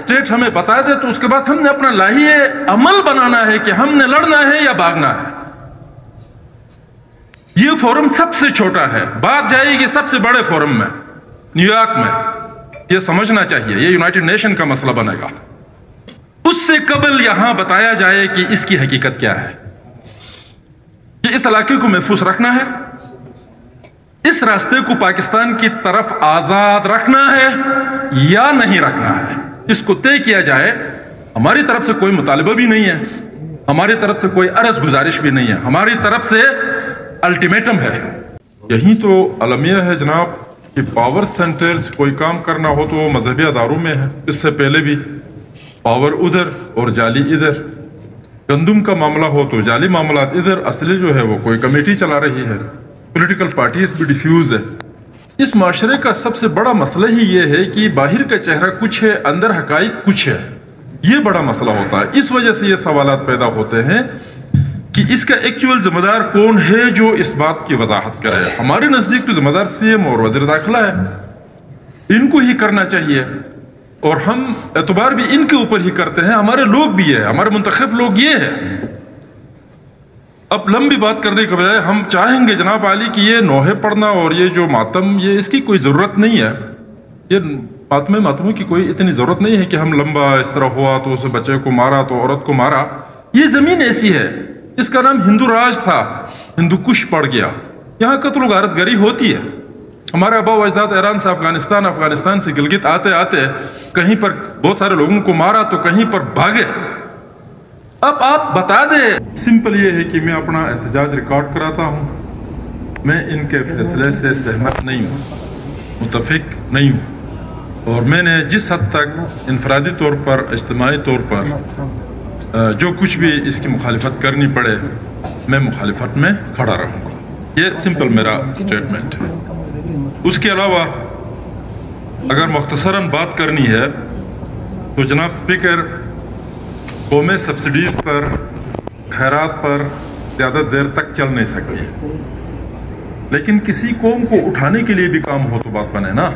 State हमें बता दे तो उसके बाद हमने अपना लाहिए अमल बनाना है कि हमने लड़ना है या भागना है। ये फोरम सबसे छोटा है, बात जाएगी सबसे बड़े फोरम में, न्यूयॉर्क में। ये समझना चाहिए, ये यूनाइटेड नेशन का मसला बनेगा। उससे कबल यहां बताया जाए कि इसकी हकीकत क्या है, कि इस इलाके को महफूज रखना है, इस रास्ते को पाकिस्तान की तरफ आजाद रखना है या नहीं रखना है, इसको तय किया जाए। हमारी तरफ से कोई मुतालिबा भी नहीं है, हमारी तरफ से कोई अर्ज गुजारिश भी नहीं है, हमारी तरफ से अल्टीमेटम है। यही तो अलमिया है जनाब कि पावर सेंटर्स कोई काम करना हो तो वो मजहबी अदारों में है। इससे पहले भी पावर उधर और जाली इधर, गंदुम का मामला हो तो जाली मामला इधर, असली जो है वो कोई कमेटी चला रही है, पॉलिटिकल पार्टीज भी डिफ्यूज है। इस माशरे का सबसे बड़ा मसला ही ये है कि बाहर का चेहरा कुछ है, अंदर हकाइक कुछ है। ये बड़ा मसला होता है। इस वजह से ये सवालात पैदा होते हैं कि इसका एक्चुअल जिम्मेदार कौन है जो इस बात की वजाहत करे। हमारे नजदीक तो जिम्मेदार सीएम और वज़ीर दाखिला है, इनको ही करना चाहिए और हम एतबार भी इनके ऊपर ही करते हैं। हमारे लोग भी है, हमारे मुंतखब लोग ये है। अब लंबी बात करने के बजाय हम चाहेंगे जनाब आली कि ये नोहे पढ़ना और ये जो मातम, ये इसकी कोई ज़रूरत नहीं है। ये मातमों की कोई इतनी ज़रूरत नहीं है कि हम लंबा इस तरह हुआ तो उस बच्चे को मारा तो औरत को मारा। ये ज़मीन ऐसी है, इसका नाम हिंदू राज था, हिंदू कुश पड़ गया। यहाँ कत्ल गारत गरी होती है। हमारे आबा अजदाद ईरान से अफगानिस्तान, अफगानिस्तान से गिलगित आते आते कहीं पर बहुत सारे लोगों को मारा तो कहीं पर भागे। अब आप बता दें, सिंपल ये है कि मैं अपना एहतजाज रिकॉर्ड कराता हूँ। मैं इनके फैसले से सहमत नहीं हूँ, मुतफिक नहीं हूँ, और मैंने जिस हद तक इनफरादी तौर पर, इज्तिमाई तौर पर जो कुछ भी इसकी मुखालिफत करनी पड़े, मैं मुखालिफत में खड़ा रहूँगा। ये सिंपल मेरा स्टेटमेंट है। उसके अलावा अगर मुख्तसरन बात करनी है तो जनाब स्पीकर, कौमें सब्सिडीज पर, खैरात पर ज़्यादा देर तक चल नहीं सकती, लेकिन किसी कौम को उठाने के लिए भी काम हो तो बात बने ना।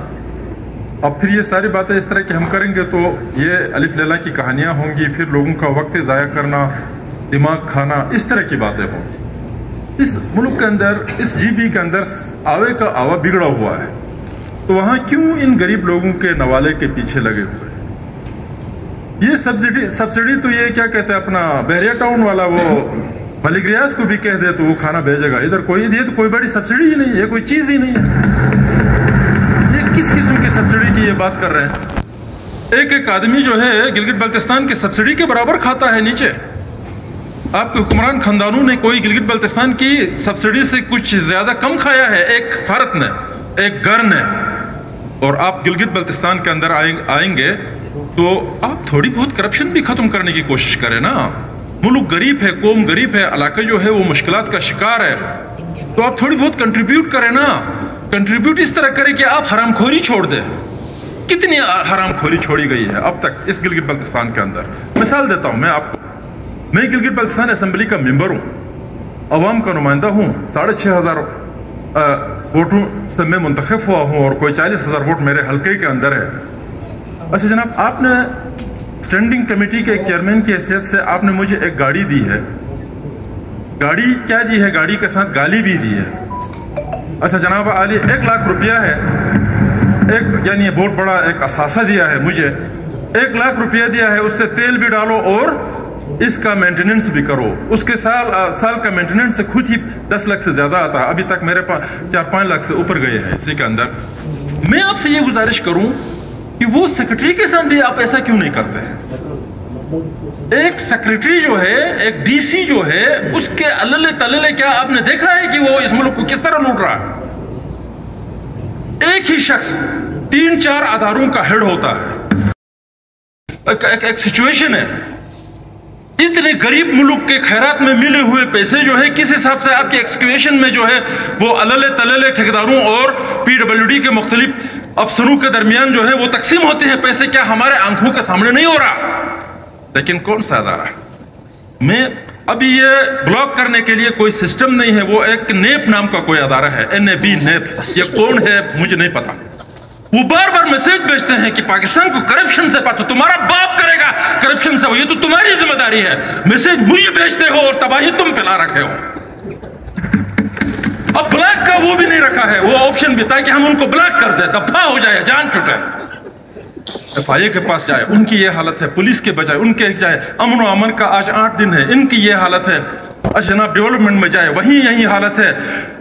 अब फिर ये सारी बातें इस तरह की हम करेंगे तो ये अलिफ लैला की कहानियाँ होंगी, फिर लोगों का वक्त ज़ाया करना, दिमाग खाना, इस तरह की बातें होंगी। इस मुल्क के अंदर, इस जीबी के अंदर आवे का आवा बिगड़ा हुआ है, तो वहाँ क्यों इन गरीब लोगों के नवाले के पीछे लगे हुए? ये सब्सिडी तो ये क्या कहते हैं, अपना बहरिया टाउन वाला वो मलिक रियाज को भी कह दे तो वो खाना भेजेगा। इधर कोई, ये तो कोई बड़ी सब्सिडी ही नहीं है, कोई चीज ही नहीं है। ये किस किस्म की सब्सिडी की ये बात कर रहे हैं? एक आदमी जो है गिलगित बल्तिस्तान की सब्सिडी के बराबर खाता है नीचे। आपके हुक्मरान खानदानों ने कोई गिलगित बल्तिस्तान की सब्सिडी से कुछ ज्यादा कम खाया है, एक फर्द ने, एक घर ने। और आप गिलगित बल्तिस्तान के अंदर आएंगे तो आप थोड़ी बहुत करप्शन भी खत्म करने की कोशिश करें ना। मुल्क गरीब है, कौम गरीब है, इलाका जो है वो मुश्किलात का शिकार है, तो आप थोड़ी बहुत कंट्रीब्यूट करें ना। कंट्रीब्यूट इस तरह करें कि आप हरामखोरी छोड़ दें। कितनी हरामखोरी छोड़ी गई है अब तक इस गिलगित बल्तिस्तान के अंदर। मिसाल देता हूं मैं आपको। मैं गिलगित बल्तिस्तान असेंबली का मेंबर हूं, अवाम का नुमाइंदा हूं। 6500 वोटों से मैं मुंतखब हुआ हूं और कोई 40,000 वोट मेरे हल्के के अंदर है। अच्छा जनाब, आपने स्टैंडिंग कमेटी के एक चेयरमैन की हैसियत से आपने मुझे एक गाड़ी दी है। गाड़ी क्या दी है? गाड़ी के साथ गाली भी दी है। अच्छा जनाब आली, 1 लाख रुपया है, एक यानी ये बहुत बड़ा एक असासा दिया है मुझे। 1 लाख रुपया दिया है, उससे तेल भी डालो और इसका मेंटेनेंस भी करो। उसके साल का मेंटेनेंस से खुद ही 10 लाख से ज्यादा आता है। अभी तक मेरे पास 4-5 लाख से ऊपर गए हैं इसी के अंदर। मैं आपसे ये गुजारिश करूं कि वो सेक्रेटरी के साथ भी आप ऐसा क्यों नहीं करते हैं? एक सेक्रेटरी जो है, एक डीसी जो है, उसके अल्ले तल्ले क्या आपने देखा है कि वो इस मुल्क को किस तरह लूट रहा है? एक ही शख्स 3-4 अदारों का हेड होता है। एक सिचुएशन है, इतने गरीब मुल्क के खैरात में मिले हुए पैसे जो है किस हिसाब से आपके एक्सक्यूशन में जो है वो अल्ले तल्ले ठेकेदारों और PWD के मुख्तलिफ अफसरों के दरमियान जो है वो तकसीम होते हैं पैसे। क्या हमारे आंखों के सामने नहीं हो रहा? लेकिन कौन सा अदारा? मैं अभी ये ब्लॉक करने के लिए कोई सिस्टम नहीं है। वो एक नेप नाम का कोई अदारा है, NAB नेप। ये कौन है मुझे नहीं पता। वो बार बार मैसेज भेजते हैं कि पाकिस्तान को करप्शन से तो तुम्हारा बाप करेगा करप्शन से, ये तो तुम्हारी जिम्मेदारी है। मैसेज मुझे भेजते हो और तबाही तुम फैला रखे हो। अब ब्लॉक का वो भी नहीं रखा है, वो ऑप्शन भी, ताकि हम उनको ब्लॉक कर दे, दफा हो जाए, जान छुटे। FIA के पास जाए, उनकी ये हालत है। पुलिस के बजाय उनके जाए, अमन और अमन का आज 8 दिन है, इनकी ये हालत है। जनाब डेवलपमेंट में जाए, वहीं यही हालत है।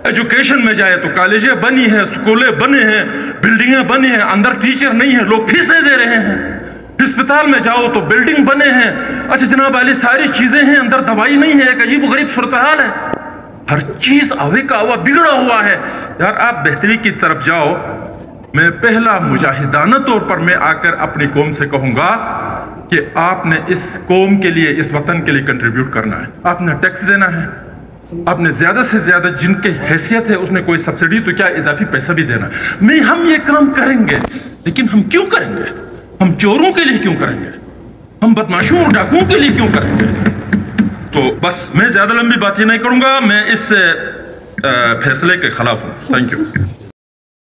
एजुकेशन में जाए तो कॉलेजें बनी है, स्कूलें बने हैं, बिल्डिंगें बनी हैं, अंदर टीचर नहीं है, लोग फीसें दे रहे हैं। अस्पताल में जाओ तो बिल्डिंग बने हैं। अच्छा जनाब वाली सारी चीजें हैं, अंदर दवाई नहीं है, एक अजीब गरीब सूरत हाल है। हर चीज आवे का हुआ बिगड़ा हुआ है। यार आप बेहतरी की तरफ जाओ। मैं पहला मुजाहिदाना तौर पर मैं आकर अपनी कौम से कहूंगा कि आपने इस कौम के लिए, इस वतन के लिए कंट्रीब्यूट करना है। आपने टैक्स देना है, आपने ज्यादा से ज्यादा जिनकी हैसियत है उसने कोई सब्सिडी तो क्या इजाफी पैसा भी देना। नहीं हम ये काम करेंगे, लेकिन हम क्यों करेंगे? हम चोरों के लिए क्यों करेंगे? हम बदमाशों और डाकुओं के लिए क्यों करेंगे? तो बस मैं ज्यादा लंबी बातें नहीं करूंगा। मैं इस फैसले के खिलाफ हूं। Thank you.